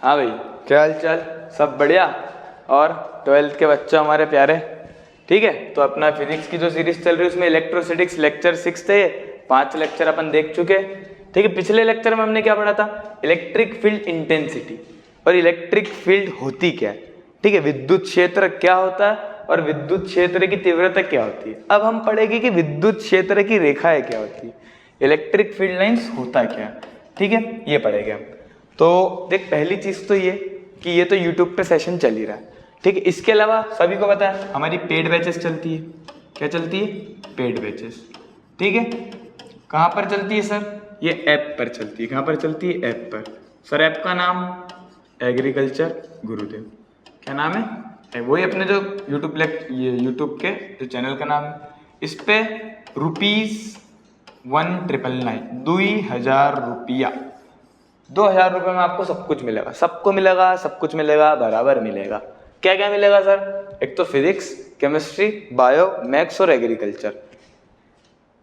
हाँ भाई, क्या हाल चाल? सब बढ़िया? और 12th के बच्चे हमारे प्यारे, ठीक है। तो अपना फिजिक्स की जो सीरीज चल रही है उसमें इलेक्ट्रोस्टैटिक्स लेक्चर 6 थे, 5 लेक्चर अपन देख चुके, ठीक है। पिछले लेक्चर में हमने क्या पढ़ा था? इलेक्ट्रिक फील्ड इंटेंसिटी और इलेक्ट्रिक फील्ड होती क्या है, ठीक है। विद्युत क्षेत्र क्या होता है और विद्युत क्षेत्र की तीव्रता क्या होती है। अब हम पढ़ेंगे कि विद्युत क्षेत्र की रेखाएं क्या होती है, इलेक्ट्रिक फील्ड लाइंस होता क्या है, ठीक है, ये पढ़ेंगे हम। तो देख, पहली चीज तो ये कि ये तो यूट्यूब पे सेशन चल ही रहा है, ठीक है। इसके अलावा सभी को पता है हमारी पेड बैचेस चलती है। क्या चलती है? पेड बैचेस, ठीक है। कहाँ पर चलती है सर? ये ऐप पर चलती है। कहाँ पर चलती है? ऐप पर। सर ऐप का नाम एग्रीकल्चर गुरुदेव। क्या नाम है? वही अपने जो यूट्यूब के जो चैनल का नाम है। इस पे ₹1999 2000 रुपया, 2000 रुपये में आपको सब कुछ मिलेगा। सबको मिलेगा, सब कुछ मिलेगा, बराबर मिलेगा। क्या क्या मिलेगा सर? एक तो फिजिक्स, केमिस्ट्री, बायो, मैथ्स और एग्रीकल्चर,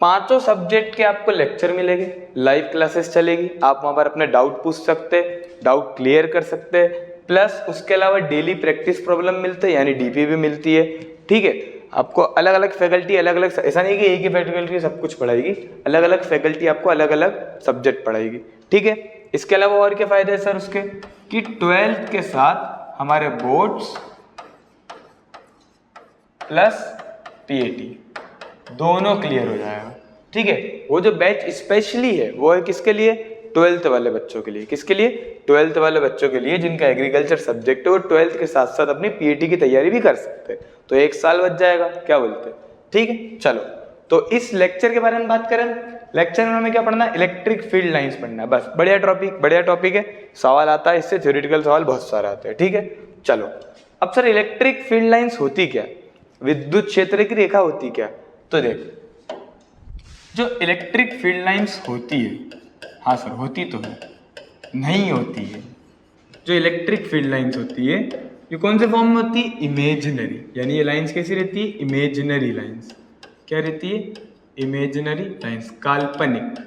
5 सब्जेक्ट के आपको लेक्चर मिलेंगे, लाइव क्लासेस चलेगी, आप वहां पर अपने डाउट पूछ सकते, डाउट क्लियर कर सकते, प्लस उसके अलावा डेली प्रैक्टिस प्रॉब्लम मिलते हैं, यानी डीपी भी मिलती है, ठीक है। आपको अलग अलग फैकल्टी, अलग अलग, ऐसा नहीं कि एक ही फैकल्टी सब कुछ पढ़ाएगी, अलग अलग फैकल्टी आपको अलग अलग सब्जेक्ट पढ़ाएगी, ठीक है। इसके अलावा और क्या फायदे हैं सर उसके? कि 12th के साथ हमारे बोर्ड्स प्लस पीएटी दोनों क्लियर हो जाएगा, ठीक है। वो जो बैच स्पेशली है वो है किसके लिए? 12th वाले बच्चों के लिए। किसके लिए? 12th वाले बच्चों के लिए जिनका एग्रीकल्चर सब्जेक्ट है, वो 12th के साथ साथ अपनी पीएटी की तैयारी भी कर सकते हैं। तो 1 साल बच जाएगा, क्या बोलते हैं? ठीक है, चलो। तो इस लेक्चर के बारे में बात करें, लेक्चर में हमें क्या पढ़ना है? इलेक्ट्रिक फील्ड लाइंस पढ़ना है, बस। बढ़िया टॉपिक है, सवाल आता है इससे, थ्योरेटिकल सवाल बहुत सारे आते हैं, ठीक है। चलो, अब सर इलेक्ट्रिक फील्ड लाइंस होती क्या? विद्युत क्षेत्र की रेखा होती क्या? तो देख, जो इलेक्ट्रिक फील्ड लाइंस होती है, हाँ सर होती तो है, नहीं होती है। जो इलेक्ट्रिक फील्ड लाइंस होती है ये कौन से फॉर्म में होती है? इमेजिनरी। यानी ये लाइंस कैसी रहती है? Imaginary lines. क्या रहती है? इमेजिनरी लाइंस, काल्पनिक।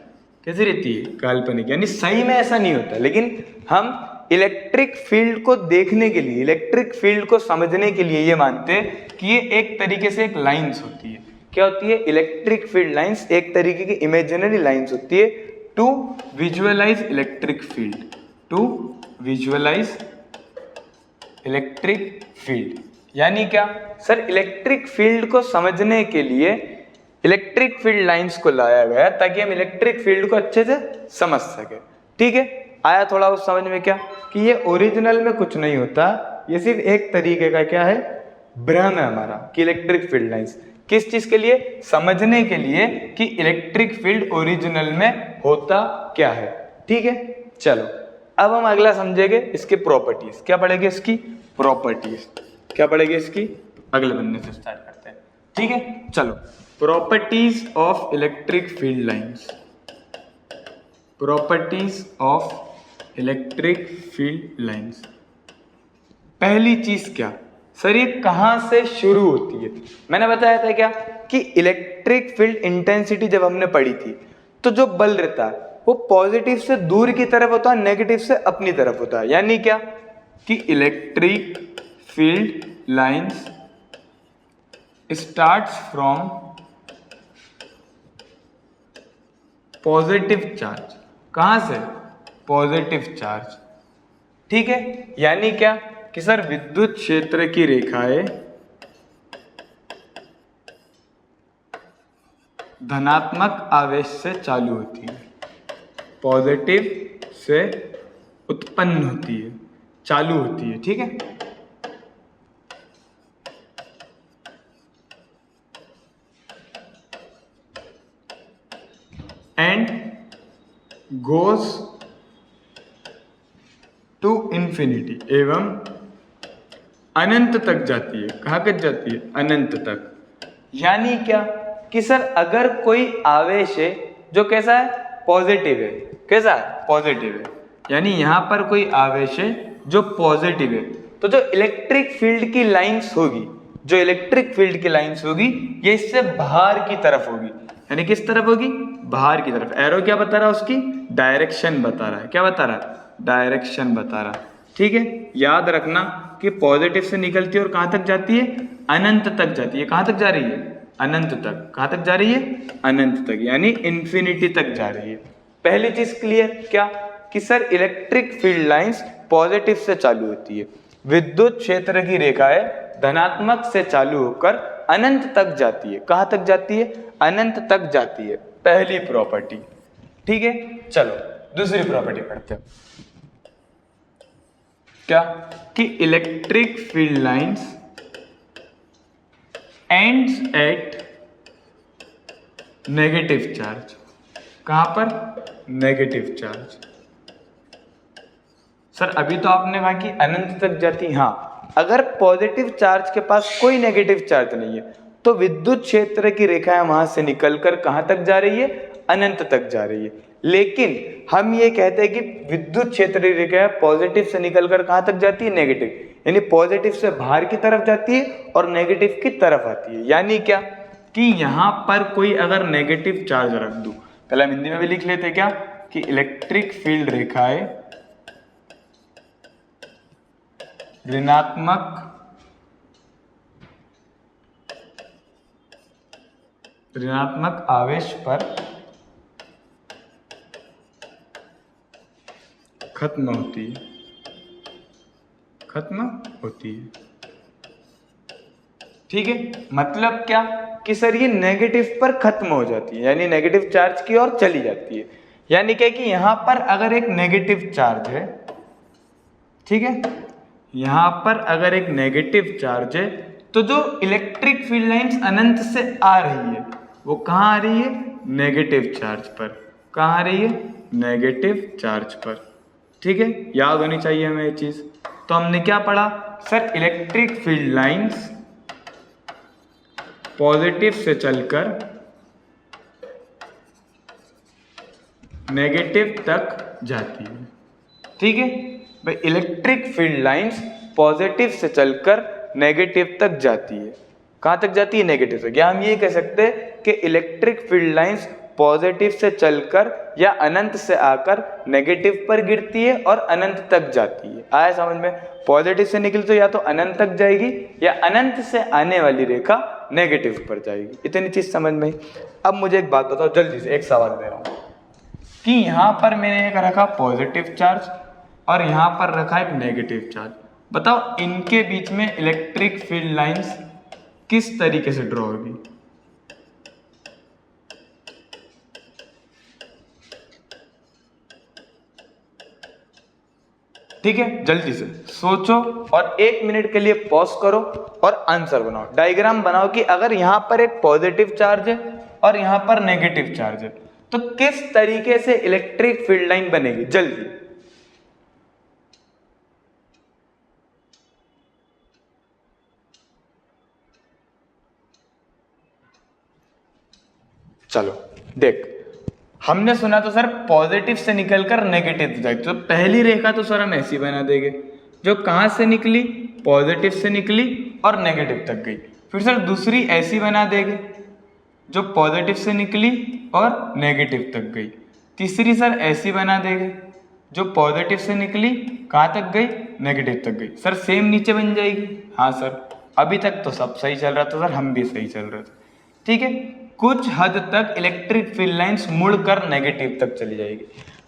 कैसी रहती है? काल्पनिक। यानी सही में ऐसा नहीं होता, लेकिन हम इलेक्ट्रिक फील्ड को देखने के लिए, इलेक्ट्रिक फील्ड को समझने के लिए ये मानते हैं कि ये एक तरीके से एक लाइंस होती है। क्या होती है? इलेक्ट्रिक फील्ड लाइंस एक तरीके की इमेजिनरी लाइंस होती है to visualise electric field, to visualise electric field. यानी क्या सर? इलेक्ट्रिक फील्ड को समझने के लिए इलेक्ट्रिक फील्ड लाइंस को लाया गया ताकि हम इलेक्ट्रिक फील्ड को अच्छे से समझ सके, ठीक है। आया थोड़ा उस समझ में क्या कि ये ओरिजिनल में कुछ नहीं होता, ये सिर्फ एक तरीके का क्या है? भ्रम है हमारा कि इलेक्ट्रिक फील्ड लाइंस किस चीज के लिए? समझने के लिए कि इलेक्ट्रिक फील्ड ओरिजिनल में होता क्या है, ठीक है। चलो, अब हम अगला समझेंगे इसके प्रॉपर्टीज। क्या पढ़ेंगे? इसकी प्रॉपर्टीज। क्या पढ़ेंगे इसकी? अगले बनने से स्टार्ट करते हैं, ठीक है। चलो, properties of electric field lines. Properties of electric field lines. पहली चीज क्या सर? ये कहां से शुरू होती है? मैंने बताया था क्या कि इलेक्ट्रिक फील्ड इंटेंसिटी जब हमने पढ़ी थी तो जो बल रहता है वो पॉजिटिव से दूर की तरफ होता है, नेगेटिव से अपनी तरफ होता है। यानी क्या कि electric field lines starts from positive charge. कहां से? पॉजिटिव चार्ज, ठीक है। यानी क्या कि सर विद्युत क्षेत्र की रेखाएं धनात्मक आवेश से चालू होती है, पॉजिटिव से उत्पन्न होती है, चालू होती है, ठीक है। एंड गोज टू इंफिनिटी, एवं अनंत तक जाती है। कहाँ तक जाती है? अनंत तक। यानी क्या कि सर अगर कोई आवेश है जो कैसा है? पॉजिटिव है। कैसा है? पॉजिटिव है। यानी यहां पर कोई आवेश है जो पॉजिटिव है, तो जो इलेक्ट्रिक फील्ड की लाइंस होगी, जो इलेक्ट्रिक फील्ड की लाइंस होगी ये इससे बाहर की तरफ होगी। यानी किस तरफ होगी? बाहर की तरफ। एरो क्या बता रहा है? उसकी डायरेक्शन बता रहा है। क्या बता रहा है? डायरेक्शन बता रहा है। ठीक है, याद रखना कि पॉजिटिव से निकलती है और कहां तक जाती है, अनंत तक जाती है। कहां तक जा रही है, अनंत तक। कहां तक जा रही है, अनंत तक, यानी इन्फिनिटी तक जा रही है। पहली चीज क्लियर क्या, कि sir electric field lines positive से चालू होती है, विद्युत क्षेत्र की रेखाएं धनात्मक से चालू होकर अनंत तक जाती है। कहां तक जाती है, अनंत तक जाती है, पहली प्रॉपर्टी। ठीक है, चलो दूसरी प्रॉपर्टी पढ़ते हैं। क्या, कि electric field lines ends at negative charge. कहां पर, नेगेटिव चार्ज। सर अभी तो आपने कहा कि अनंत तक जाती, हाँ, अगर पॉजिटिव चार्ज के पास कोई नेगेटिव चार्ज नहीं है तो विद्युत क्षेत्र की रेखाएं वहां से निकलकर कहां तक जा रही है, अनंत तक जा रही है। लेकिन हम ये कहते हैं कि विद्युत क्षेत्र की रेखाएं पॉजिटिव से निकलकर कहां तक जाती है, नेगेटिव, यानी पॉजिटिव से बाहर की तरफ जाती है और नेगेटिव की तरफ आती है। यानी क्या, कि यहां पर कोई अगर नेगेटिव चार्ज रख दूं, पहले हम हिंदी में भी लिख लेते हैं क्या, कि इलेक्ट्रिक फील्ड रेखाएं ऋणात्मक आवेश पर खत्म होती है, ठीक है। मतलब क्या, कि सर ये नेगेटिव पर खत्म हो जाती है, यानी नेगेटिव चार्ज की ओर चली जाती है। यानी क्या, कि यहां पर अगर एक नेगेटिव चार्ज है, ठीक है, यहां पर अगर एक नेगेटिव चार्ज है तो जो इलेक्ट्रिक फील्ड लाइंस अनंत से आ रही है वो कहां आ रही है, नेगेटिव चार्ज पर। कहां आ रही है, नेगेटिव चार्ज पर। ठीक है, याद होनी चाहिए हमें ये चीज। तो हमने क्या पढ़ा, sir electric field lines positive से चलकर नेगेटिव तक जाती है। ठीक है भाई, इलेक्ट्रिक फील्ड लाइंस पॉजिटिव से चलकर नेगेटिव तक जाती है। कहां तक जाती है, नेगेटिव तक। या हम ये कह सकते हैं कि इलेक्ट्रिक फील्ड लाइंस पॉजिटिव से चलकर या अनंत से आकर नेगेटिव पर गिरती है और अनंत तक जाती है। आया समझ में, पॉजिटिव से निकली तो या तो अनंत तक जाएगी या अनंत से आने वाली रेखा नेगेटिव पर जाएगी। इतनी चीज समझ में। अब मुझे एक बात बताओ जल्दी से, एक सवाल दे रहा हूं कि यहां पर मैंने एक रखा पॉजिटिव चार्ज और यहां पर रखा एक नेगेटिव चार्ज। बताओ इनके बीच में इलेक्ट्रिक फील्ड लाइंस किस तरीके से ड्रॉ होगी। ठीक है, जल्दी से सोचो और 1 मिनट के लिए पॉज करो और आंसर बनाओ। डायग्राम बनाओ कि अगर यहां पर एक पॉजिटिव चार्ज है और यहां पर नेगेटिव चार्ज है तो किस तरीके से इलेक्ट्रिक फील्ड लाइन बनेगी। जल्दी, चलो देख, हमने सुना तो सर पॉजिटिव से निकलकर नेगेटिव जाएगी, तो पहली रेखा तो सर हम ऐसी बना देंगे जो कहां से निकली, पॉजिटिव से निकली और नेगेटिव तक गई। फिर सर दूसरी ऐसी बना देंगे जो पॉजिटिव से निकली और नेगेटिव तक गई। तीसरी सर ऐसी बना देंगे जो पॉजिटिव से निकली कहां तक गई, नेगेटिव तक गई। सर सेम नीचे बन जाएगी। हाँ सर, अभी तक तो सब सही चल रहा था सर, हम भी सही चल रहे थे। ठीक है, कुछ हद तक इलेक्ट्रिक फील्ड लाइंस मुड़कर नेगेटिव तक चली जाएगी।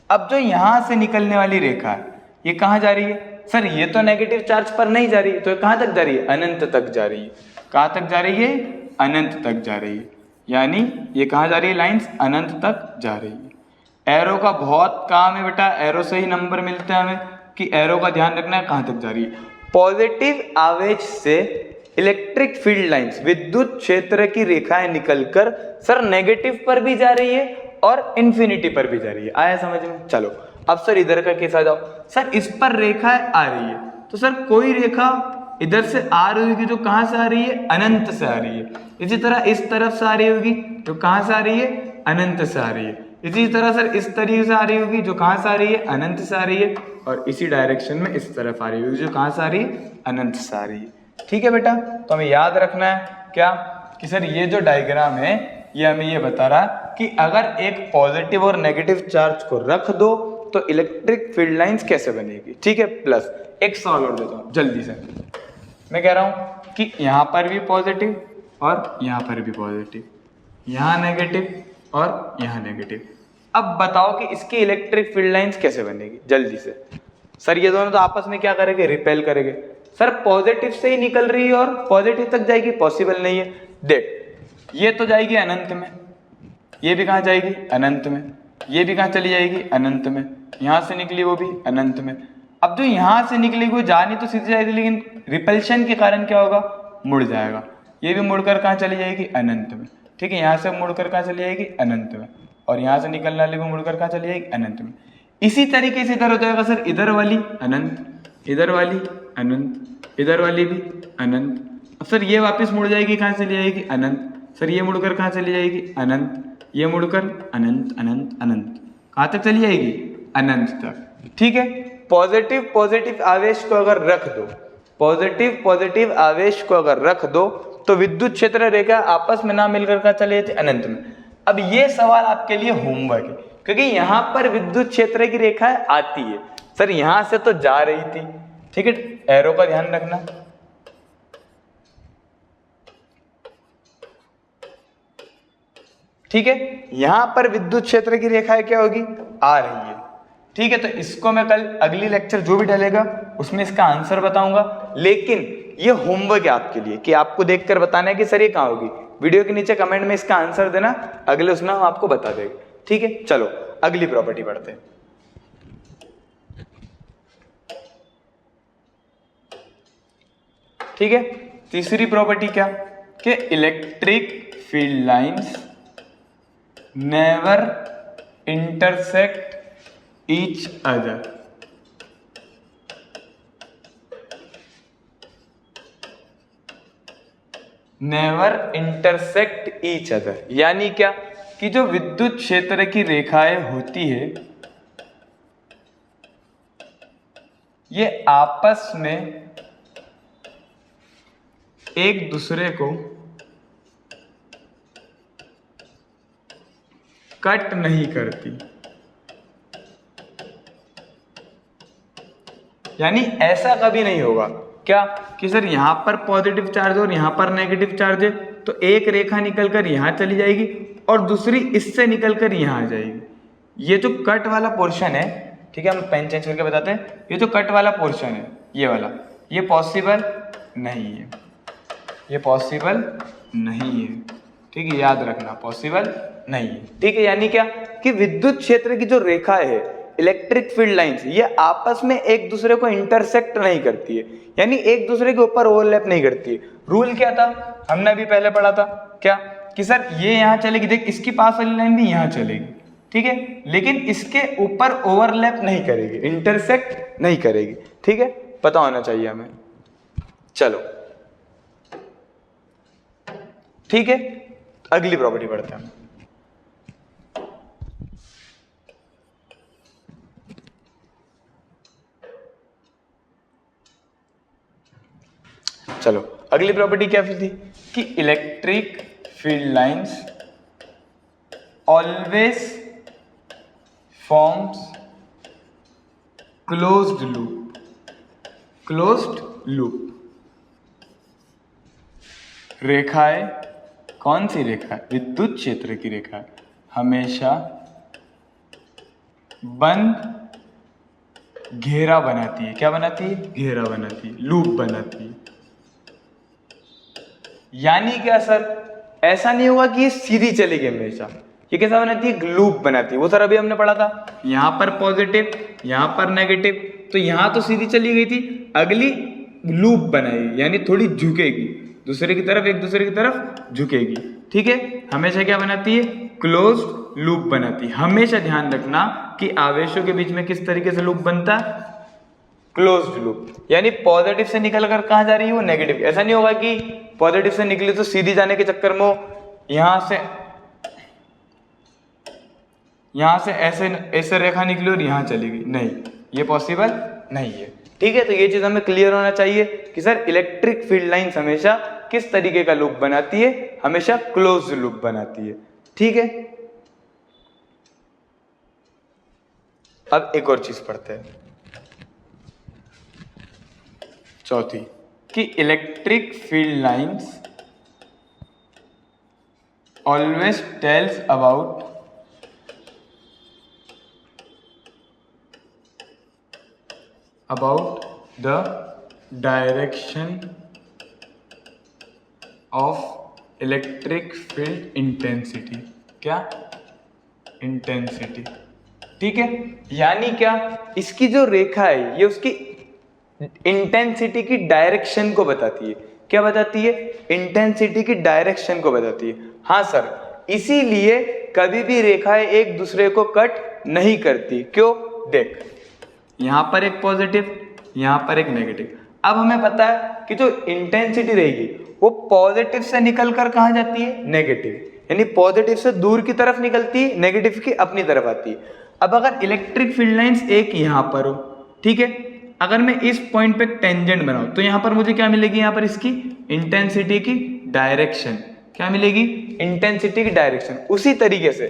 अब जो यहां से निकलने वाली रेखा है ये कहां जा रही है, सर ये तो नेगेटिव चार्ज पर नहीं जा रही है, तो ये कहां तक जा रही है, अनंत तक जा रही है। कहां तक जा रही है, अनंत तक जा रही है। यानी ये कहां जा रही है, लाइंस अनंत तक जा रही है। एरो का बहुत काम है बेटा, एरो से ही नंबर मिलते हैं हमें, कि एरो का ध्यान रखना है कहां तक जा रही है। पॉजिटिव आवेश से इलेक्ट्रिक फील्ड लाइंस, विद्युत क्षेत्र की रेखाएं निकलकर सर नेगेटिव पर भी जा रही है और इन्फिनिटी पर भी जा रही है। आया समझ में। चलो अब सर इधर का केस आ जाओ। सर इस पर रेखाएं आ रही है, तो सर कोई रेखा इधर से आ रही होगी जो कहां से आ रही है, अनंत से आ रही है। इसी तरह इस तरफ से आ रही होगी जो कहां से आ रही है, अनंत से आ रही है। इसी तरह सर इस तरीके से आ रही होगी जो कहां से आ रही है, अनंत से आ रही है। और इसी डायरेक्शन में इस तरफ आ रही होगी जो कहां से आ रही है, अनंत से आ रही है। ठीक है बेटा, तो हमें याद रखना है क्या, कि सर ये जो डायग्राम है ये हमें ये बता रहा है कि अगर एक पॉजिटिव और नेगेटिव चार्ज को रख दो तो इलेक्ट्रिक फील्ड लाइंस कैसे बनेगी, ठीक है। प्लस एक सवाल और देता हूँ जल्दी से। मैं कह रहा हूँ कि यहाँ पर भी पॉजिटिव और यहाँ पर भी पॉजिटिव, यहाँ नेगेटिव और यहाँ नेगेटिव। अब बताओ कि इसकी इलेक्ट्रिक फील्ड लाइंस कैसे बनेगी जल्दी से। सर ये दोनों तो आपस में क्या करेंगे, रिपेल करेंगे। सर पॉजिटिव से ही निकल रही है और पॉजिटिव तक जाएगी, पॉसिबल नहीं है। देख ये तो जाएगी अनंत में, ये भी कहाँ जाएगी, अनंत में। ये भी कहाँ चली जाएगी, अनंत में। यहाँ से निकली वो भी अनंत में। अब जो यहाँ से निकली वो जा नहीं तो सीधी जाएगी, लेकिन रिपल्शन के कारण क्या होगा, मुड़ जाएगा। ये भी मुड़कर कहाँ चली जाएगी, अनंत में, ठीक है। यहाँ से मुड़कर कहाँ चली जाएगी, अनंत में। और यहाँ से निकलने वाली को मुड़कर कहाँ चली जाएगी, अनंत में। इसी तरीके से इधर हो जाएगा सर, इधर वाली अनंत, इधर वाली अनंत, इधर वाली भी अनंत। अब सर ये वापस मुड़ जाएगी, कहाँ चली जाएगी, अनंत। सर ये मुड़कर कहाँ चली जाएगी, अनंत। ये मुड़कर अनंत अनंत अनंत, कहाँ तक चली जाएगी, अनंत तक, ठीक है। पॉजिटिव पॉजिटिव आवेश को अगर रख दो, पॉजिटिव पॉजिटिव आवेश को अगर रख दो तो विद्युत क्षेत्र रेखा आपस में ना मिलकर का चले जाती अनंत में। अब ये सवाल आपके लिए होमवर्क है, क्योंकि यहाँ पर विद्युत क्षेत्र की रेखा आती है। सर यहाँ से तो जा रही थी, ठीक है, एरो का ध्यान रखना। ठीक है, यहां पर विद्युत क्षेत्र की रेखा क्या होगी, आ रही है, ठीक है। तो इसको मैं कल अगली लेक्चर जो भी डलेगा उसमें इसका आंसर बताऊंगा, लेकिन ये होमवर्क है आपके लिए कि आपको देखकर बताना है कि सर ये कहाँ होगी। वीडियो के नीचे कमेंट में इसका आंसर देना, अगले उसमें हम आपको बता देंगे, ठीक है। चलो अगली प्रॉपर्टी पढ़ते हैं। ठीक है, तीसरी प्रॉपर्टी क्या कि electric field lines never intersect each other. Never intersect each other यानी क्या कि जो विद्युत क्षेत्र की रेखाएं होती है ये आपस में एक दूसरे को कट नहीं करती। यानी ऐसा कभी नहीं होगा क्या कि सर यहां पर पॉजिटिव चार्ज और यहां पर नेगेटिव चार्ज है तो एक रेखा निकलकर यहां चली जाएगी और दूसरी इससे निकलकर यहां आ जाएगी। ये जो कट वाला पोर्शन है, ठीक है, हम पेन चेंज करके बताते हैं, ये जो कट वाला पोर्शन है ये वाला, ये पॉसिबल नहीं है, ये पॉसिबल नहीं है, ठीक है, याद रखना पॉसिबल नहीं है, ठीक है। यानी क्या कि विद्युत क्षेत्र की जो रेखा है इलेक्ट्रिक फील्ड लाइंस ये आपस में एक दूसरे को इंटरसेक्ट नहीं करती है, यानी एक दूसरे के ऊपर ओवरलैप नहीं करती है। रूल क्या था, हमने अभी पहले पढ़ा था क्या कि सर ये यहां चलेगी, देख इसकी पास वाली लाइन भी यहां चलेगी, ठीक है, लेकिन इसके ऊपर ओवरलैप नहीं करेगी, इंटरसेक्ट नहीं करेगी, ठीक है, पता होना चाहिए हमें। चलो ठीक है, अगली प्रॉपर्टी पढ़ते हैं। चलो अगली प्रॉपर्टी क्या थी कि electric field lines always forms closed loop. Closed loop रेखाएं, कौन सी रेखा, विद्युत क्षेत्र की रेखा हमेशा बंद घेरा बनाती है। क्या बनाती है, घेरा बनाती है, लूप बनाती है। यानी क्या सर, ऐसा नहीं होगा कि ये सीधी चलेगी हमेशा, ये कैसा बनाती है, लूप बनाती है। वो सर अभी हमने पढ़ा था, यहां पर पॉजिटिव यहां पर नेगेटिव, तो यहां तो सीधी चली गई थी, अगली लूप बनाएगी यानी थोड़ी झुकेगी दूसरे की तरफ, एक दूसरे की तरफ झुकेगी, ठीक है। हमेशा क्या बनाती है, क्लोज्ड लूप बनाती है। हमेशा ध्यान रखना कि आवेशों के बीच में किस तरीके से लूप बनता है, क्लोज्ड लूप, यानी पॉजिटिव से निकलकर कहां जा रही है वो नेगेटिव। ऐसा नहीं होगा कि पॉजिटिव से निकली तो सीधी जाने के चक्कर में यहां से ऐसे रेखा निकली और यहां चली गई, नहीं, ये पॉसिबल नहीं है, ठीक है। तो ये चीज हमें क्लियर होना चाहिए कि सर इलेक्ट्रिक फील्ड लाइंस हमेशा किस तरीके का लूप बनाती है, हमेशा क्लोज्ड लूप बनाती है, ठीक है। अब एक और चीज पढ़ते हैं, चौथी, कि electric field lines always tells about the direction of electric field intensity. क्या? इंटेंसिटी। ठीक है, यानी क्या, इसकी जो रेखा है ये उसकी इंटेंसिटी की डायरेक्शन को बताती है। क्या बताती है? इंटेंसिटी की डायरेक्शन को बताती है। हाँ सर, इसीलिए कभी भी रेखाएं एक दूसरे को कट नहीं करती। क्यों? देख, यहां पर एक पॉजिटिव, यहां पर एक नेगेटिव। अब हमें पता है कि जो इंटेंसिटी रहेगी वो पॉजिटिव से निकलकर कहां जाती है? नेगेटिव, यानी पॉजिटिव से दूर की तरफ निकलती है, नेगेटिव की अपनी तरफ आती है। अब अगर इलेक्ट्रिक फील्ड लाइंस एक यहां पर हो, ठीक है, अगर मैं इस पॉइंट पे टेंजेंट बनाऊं तो यहां पर मुझे क्या मिलेगी? यहां पर इसकी इंटेंसिटी की डायरेक्शन। क्या मिलेगी? इंटेंसिटी की डायरेक्शन। उसी तरीके से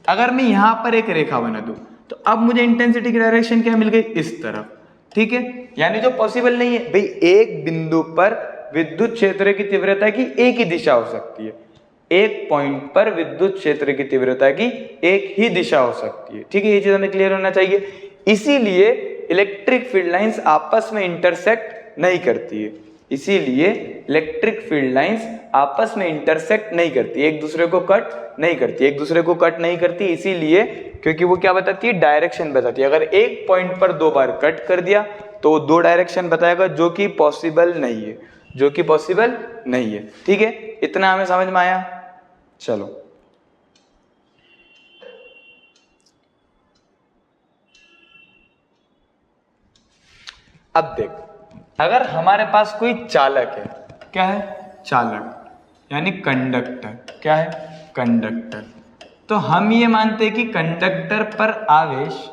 अगर मैं यहां पर एक रेखा बना दूं तो अब मुझे इंटेंसिटी की डायरेक्शन क्या मिल गई? इस तरफ। ठीक है, यानी जो पॉसिबल नहीं है भाई, एक बिंदु पर विद्युत क्षेत्र की तीव्रता की एक ही दिशा हो सकती है। एक पॉइंट पर विद्युत क्षेत्र की तीव्रता की एक ही दिशा हो सकती है। ठीक है, ये चीज हमें क्लियर होना चाहिए। इसीलिए इलेक्ट्रिक फील्ड लाइंस आपस में इंटरसेक्ट नहीं करती है। इसीलिए इलेक्ट्रिक फील्ड लाइंस आपस में इंटरसेक्ट नहीं करती, एक दूसरे को कट नहीं करती, एक दूसरे को कट नहीं करती। इसीलिए क्योंकि वो क्या बताती है? डायरेक्शन बताती है। अगर एक पॉइंट पर दो बार कट कर दिया तो दो डायरेक्शन बताएगा, जो कि पॉसिबल नहीं है, जो कि पॉसिबल नहीं है। ठीक है, इतना हमें समझ में आया। चलो, अब देख, अगर हमारे पास कोई चालक है, क्या है? चालक, यानी कंडक्टर। क्या है? कंडक्टर। तो हम ये मानते हैं कि कंडक्टर पर आवेश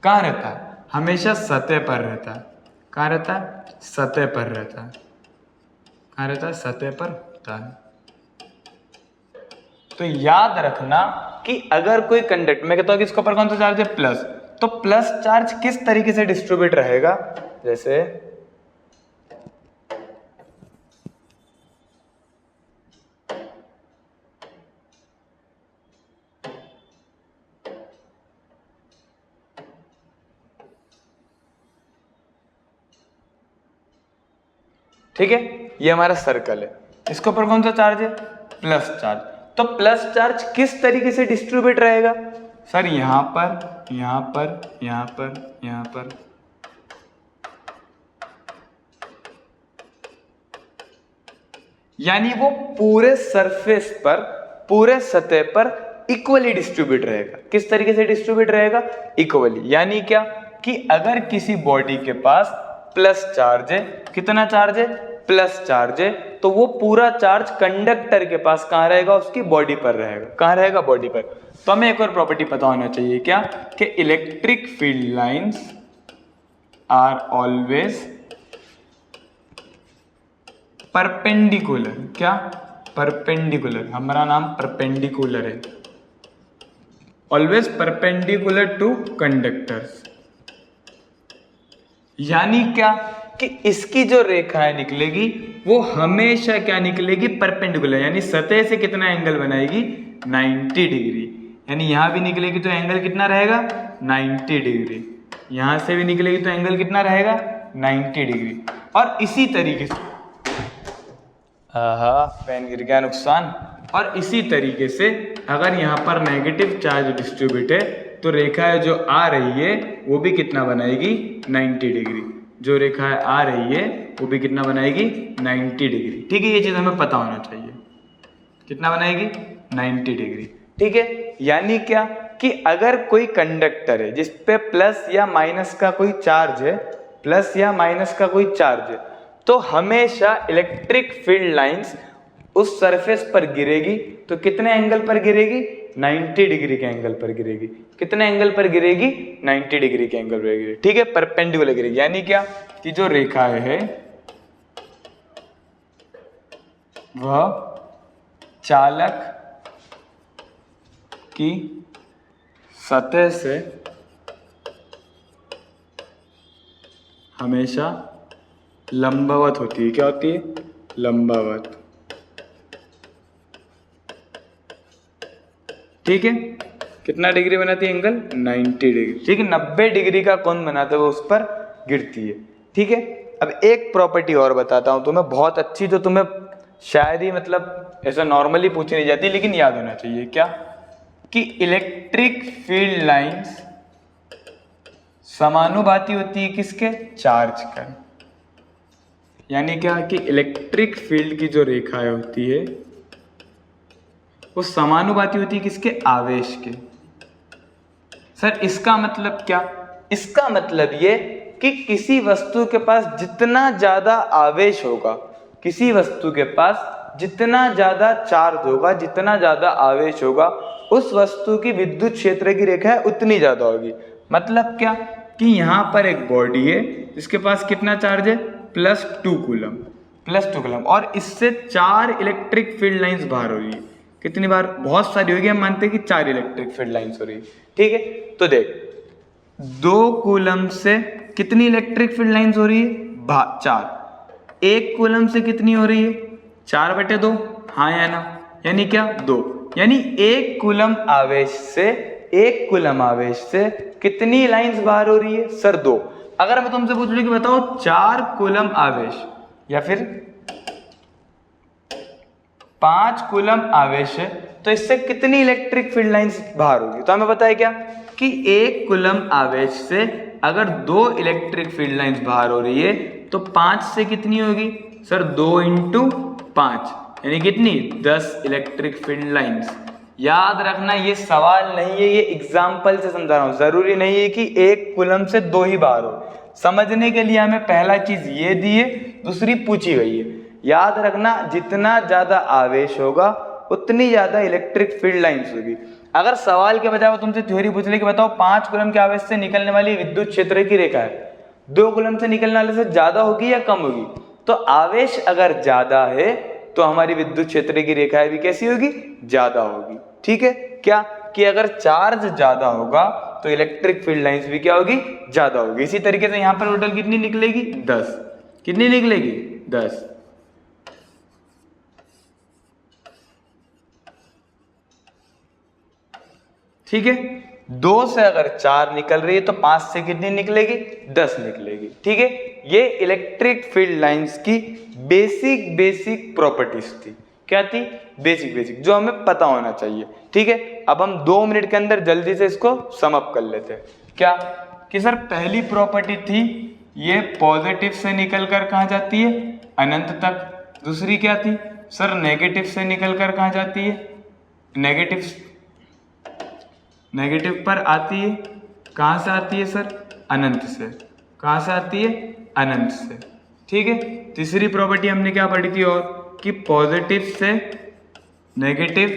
कहाँ रहता है? हमेशा सतह पर रहता है। कहाँ रहता है? सतह पर रहता है। कहाँ रहता है? सतह पर रहता है। तो याद रखना कि अगर कोई कंडक्टर, मैं कहता हूं कि इसके ऊपर कौन सा चार्ज है? प्लस। तो प्लस चार्ज किस तरीके से डिस्ट्रीब्यूट रहेगा? जैसे ठीक है, ये हमारा सर्कल है, इसके ऊपर कौन सा चार्ज है? Plus charge. तो प्लस चार्ज किस तरीके से डिस्ट्रीब्यूट रहेगा? सर यहां पर, यहां पर, यहां पर, यहां पर। यानी वो पूरे सरफेस पर, पूरे सतह पर इक्वली डिस्ट्रीब्यूट रहेगा। किस तरीके से डिस्ट्रीब्यूट रहेगा? इक्वली। यानी क्या कि अगर किसी बॉडी के पास प्लस चार्ज है, कितना चार्ज है? प्लस चार्ज है, तो वो पूरा चार्ज कंडक्टर के पास कहां रहेगा? उसकी बॉडी पर रहेगा। कहां रहेगा? बॉडी पर। तो हमें एक और प्रॉपर्टी पता होना चाहिए, क्या? कि electric field lines are always perpendicular. क्या? परपेंडिकुलर। हमारा नाम परपेंडिकुलर है। Always perpendicular to conductors. यानी क्या कि इसकी जो रेखाएं निकलेगी वो हमेशा क्या निकलेगी? परपेंडिकुलर। यानी सतह से कितना एंगल बनाएगी? 90 डिग्री। यानी यहां भी निकलेगी तो एंगल कितना रहेगा? 90 डिग्री। यहां से भी निकलेगी तो एंगल कितना रहेगा? 90 डिग्री। और इसी तरीके से, पेन गिर गया, नुकसान। और इसी तरीके से अगर यहाँ पर नेगेटिव चार्ज डिस्ट्रीब्यूट है तो रेखा जो आ रही है वो भी कितना बनाएगी? 90 डिग्री। जो रेखा आ रही है वो भी कितना बनाएगी? 90 डिग्री। ठीक है, ये चीज हमें पता होना चाहिए। कितना बनाएगी? 90 डिग्री। ठीक है, यानी क्या कि अगर कोई कंडक्टर है जिस पे प्लस या माइनस का कोई चार्ज है, प्लस या माइनस का कोई चार्ज है, तो हमेशा इलेक्ट्रिक फील्ड लाइंस उस सरफेस पर गिरेगी तो कितने एंगल पर गिरेगी? 90 डिग्री के एंगल पर गिरेगी। कितने एंगल पर गिरेगी? 90 डिग्री के एंगल पर गिरेगी। ठीक है, परपेंडिकुलर गिरेगी। यानी क्या कि जो रेखाएं है वह चालक की सतह से हमेशा लंबवत होती है। क्या होती है? लंबवत। ठीक है, कितना डिग्री बनाती है एंगल? 90 डिग्री। ठीक है, 90 डिग्री का कोण बनाते हुए उस पर गिरती है। ठीक है, अब एक प्रॉपर्टी और बताता हूं तुम्हें, बहुत अच्छी, जो तुम्हें शायद ही मतलब ऐसा नॉर्मली पूछी नहीं जाती, लेकिन याद होना चाहिए। क्या? कि इलेक्ट्रिक फील्ड लाइंस समानुपाती होती है किसके? चार्ज का। यानी क्या कि इलेक्ट्रिक फील्ड की जो रेखाएं होती है वो समानुपाती होती है किसके? आवेश के। सर इसका मतलब क्या? इसका मतलब ये कि किसी वस्तु के पास जितना ज्यादा आवेश होगा, किसी वस्तु के पास जितना ज्यादा चार्ज होगा, जितना ज्यादा आवेश होगा, उस वस्तु की विद्युत क्षेत्र की रेखा उतनी ज्यादा होगी। मतलब क्या? कि यहां पर एक बॉडी है जिसके पास कितना चार्ज है? +2 कूलम, +2 कूलम, और इससे 4 इलेक्ट्रिक फील्ड लाइंस बाहर हो रही है। कितनी बार? बहुत सारी होगी, हम मानते हैं कि 4 इलेक्ट्रिक फील्ड लाइंस हो रही है। ठीक है, तो देख 2 कूलम से कितनी इलेक्ट्रिक फील्ड लाइंस हो रही है? 4। 1 कूलम से कितनी हो रही है? 4/2। हाँ या ना? यानी क्या? 2। यानी 1 कूलम आवेश से, 1 कूलम आवेश से कितनी लाइंस बाहर हो रही है? सर 2। अगर मैं तुमसे पूछ लूं कि बताओ 4 कूलम आवेश या फिर 5 कूलम आवेश है, तो इससे कितनी इलेक्ट्रिक फील्ड लाइंस बाहर होगी? तो हमें पता है क्या कि 1 कूलम आवेश से अगर 2 इलेक्ट्रिक फील्ड लाइंस बाहर हो रही है तो 5 से कितनी होगी? सर 2 × 5 यानी कितनी? 10 इलेक्ट्रिक फील्ड लाइंस। याद रखना ये सवाल नहीं है, ये एग्जाम्पल से समझा रहा हूं। जरूरी नहीं है कि 1 कूलम से 2 ही बाहर हो। समझने के लिए हमें पहला चीज ये दी है, दूसरी पूछी गई है। याद रखना जितना ज्यादा आवेश होगा उतनी ज्यादा इलेक्ट्रिक फील्ड लाइंस होगी। अगर सवाल के बजाय वो तुमसे थ्योरी पूछ ले कि बताओ 5 कूलम के आवेश से निकलने वाली विद्युत क्षेत्र की रेखा है 2 कूलम से निकलने वाले से ज्यादा होगी या कम होगी? तो आवेश अगर ज्यादा है तो हमारी विद्युत क्षेत्र की रेखाएं भी कैसी होगी? ज्यादा होगी। ठीक है, क्या कि अगर चार्ज ज्यादा होगा तो इलेक्ट्रिक फील्ड लाइंस भी क्या होगी? ज्यादा होगी। इसी तरीके से यहां पर टोटल कितनी निकलेगी? 10। कितनी निकलेगी? 10। ठीक है, 2 से अगर 4 निकल रही है तो 5 से कितनी निकलेगी? 10 निकलेगी। ठीक है, ये इलेक्ट्रिक फील्ड लाइंस की बेसिक प्रॉपर्टीज थी। क्या थी? बेसिक, जो हमें पता होना चाहिए। ठीक है, अब हम 2 मिनट के अंदर जल्दी से इसको सम अप कर लेते हैं। क्या कि सर पहली प्रॉपर्टी थी ये पॉजिटिव से निकलकर कहां जाती है? अनंत तक। दूसरी क्या थी? सर नेगेटिव से निकलकर कहां जाती है? नेगेटिव पर आती है। कहां से आती है सर? अनंत से। कहां से आती है? अनंत से। ठीक है, तीसरी प्रॉपर्टी हमने क्या पढ़ी थी और कि पॉजिटिव से नेगेटिव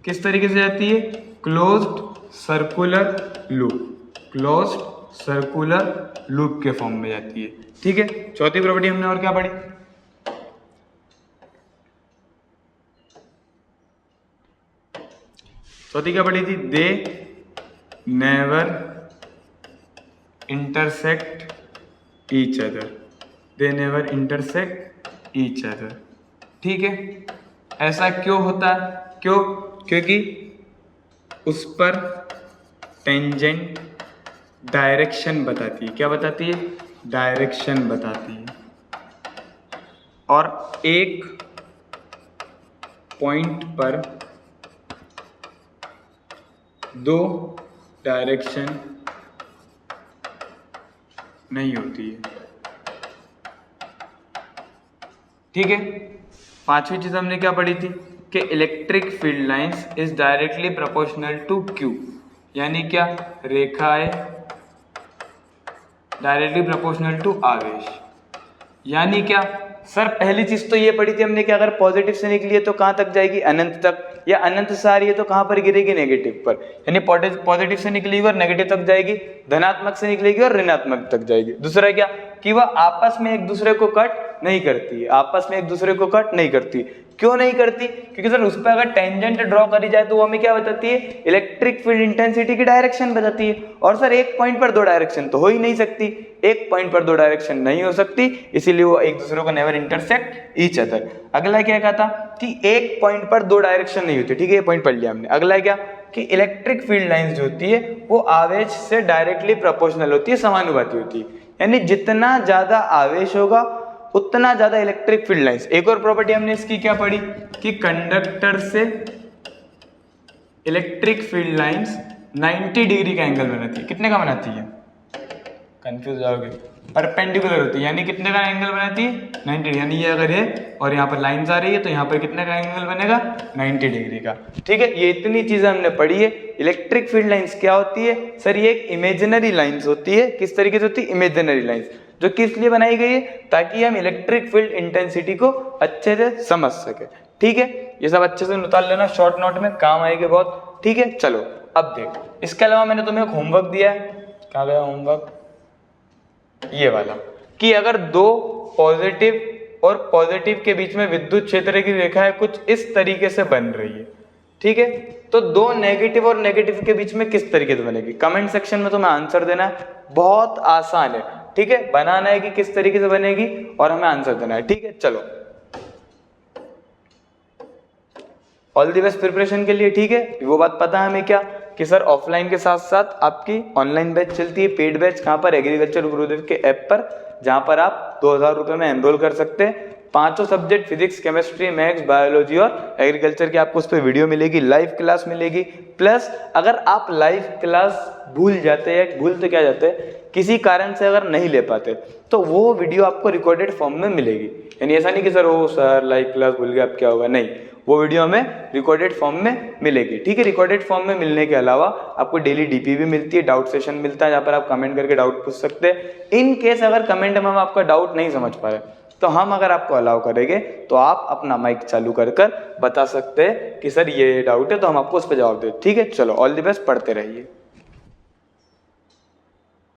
किस तरीके से जाती है? क्लोज्ड सर्कुलर लूप के फॉर्म में जाती है। ठीक है, चौथी प्रॉपर्टी हमने और क्या पढ़ी? चौथी क्या पढ़ी थी? They never intersect each other. ठीक है, ऐसा क्यों होता है? क्यों? क्योंकि उस पर टेंजेंट डायरेक्शन बताती है। क्या बताती है? डायरेक्शन बताती है। और एक पॉइंट पर 2 डायरेक्शन नहीं होती है। ठीक है, पांचवी चीज हमने क्या पढ़ी थी कि electric field lines is directly proportional to Q. यानी क्या? रेखाएं डायरेक्टली प्रोपोर्शनल टू आवेश। यानी क्या? सर पहली चीज तो ये पढ़ी थी हमने कि अगर पॉजिटिव से निकली है तो कहां तक जाएगी? अनंत तक। या अनंत से आ रही है तो कहां पर गिरेगी? नेगेटिव पर। यानी पॉजिटिव से निकलेगी और नेगेटिव तक जाएगी, धनात्मक से निकलेगी और ऋणात्मक तक जाएगी। दूसरा क्या कि वह आपस में एक दूसरे को कट नहीं करती है, आपस में एक दूसरे को कट नहीं करती। क्यों नहीं करती? क्योंकि सर उस पर अगर टेंजेंट ड्रॉ करी जाए तो वो हमें क्या बताती है? इलेक्ट्रिक फील्ड इंटेंसिटी की डायरेक्शन बताती है। और सर एक पॉइंट पर दो डायरेक्शन तो हो ही नहीं सकती, एक पॉइंट पर दो डायरेक्शन नहीं हो सकती, इसीलिए वो एक दूसरे को नेवर इंटरसेक्ट ईच अदर। अगला क्या कहता कि एक पॉइंट पर दो डायरेक्शन नहीं होती, ठीक है, ये पॉइंट पढ़ लिया हमने। अगला क्या कि इलेक्ट्रिक फील्ड लाइंस जो होती है वो आवेश से डायरेक्टली प्रोपोर्शनल होती है, समानुपाती होती है, यानी जितना ज्यादा आवेश होगा उतना ज्यादा इलेक्ट्रिक फील्ड लाइंस। एक और प्रॉपर्टी हमने इसकी क्या पढ़ी कि कंडक्टर से इलेक्ट्रिक फील्ड लाइंस 90 डिग्री का एंगल बनाती है। कितने का बनाती है? कंफ्यूज जाओगे, परपेंडिकुलर होती है, यानी कितने का एंगल बनाती है? 90, यानी ये अगर है और यहाँ पर लाइंस आ रही है तो यहाँ पर कितने का एंगल बनेगा? 90 डिग्री का। ठीक है, ये इतनी चीजें हमने पढ़ी है। इलेक्ट्रिक फील्ड लाइंस क्या होती है? सर ये एक इमेजिनरी लाइंस होती है। किस तरीके से होती है? इमेजिनरी लाइंस, जो किस लिए बनाई गई है? ताकि हम इलेक्ट्रिक फील्ड इंटेंसिटी को अच्छे से समझ सके। ठीक है, ये सब अच्छे से निकाल लेना, शॉर्ट नोट में काम आएगा बहुत। ठीक है, चलो अब देख, इसके अलावा मैंने तुम्हें एक होमवर्क दिया है। कहाँ गया होमवर्क? ये वाला, कि अगर दो पॉजिटिव और पॉजिटिव के बीच में विद्युत क्षेत्र की रेखाएं कुछ इस तरीके से बन रही है, ठीक है, तो दो नेगेटिव और नेगेटिव के बीच में किस तरीके से बनेगी? कमेंट सेक्शन में तुम्हें आंसर देना है, बहुत आसान है। ठीक है, बनाना है कि किस तरीके से बनेगी और हमें आंसर देना है। ठीक है, चलो ऑल द बेस्ट प्रिपरेशन के लिए। ठीक है, वो बात पता है हमें क्या कि सर ऑफलाइन के साथ साथ आपकी ऑनलाइन बैच चलती है, पेड बैच। कहाँ पर? एग्रीकल्चर गुरुदेव के ऐप पर, जहाँ पर आप 2000 रुपये में एनरोल कर सकते हैं। पांचों subject physics, chemistry, maths, biology और एग्रीकल्चर की आपको उस पर वीडियो मिलेगी, लाइव क्लास मिलेगी। प्लस अगर आप लाइव क्लास भूल जाते हैं, भूल तो क्या जाते हैं, किसी कारण से अगर नहीं ले पाते तो वो वीडियो आपको रिकॉर्डेड फॉर्म में मिलेगी। यानी ऐसा नहीं कि सर ओ सर लाइव क्लास भूल गया अब क्या होगा, नहीं, वो वीडियो हमें रिकॉर्डेड फॉर्म में मिलेगी। ठीक है, रिकॉर्डेड फॉर्म में मिलने के अलावा आपको डेली डीपी भी मिलती है, डाउट सेशन मिलता है जहाँ पर आप कमेंट करके डाउट पूछ सकते हैं। इन केस अगर कमेंट में हम आपका डाउट नहीं समझ पा रहे तो हम अगर आपको अलाउ करेंगे तो आप अपना माइक चालू कर बता सकते हैं कि सर ये डाउट है, तो हम आपको उस पर जवाब दें। ठीक है, चलो ऑल द बेस्ट, पढ़ते रहिए।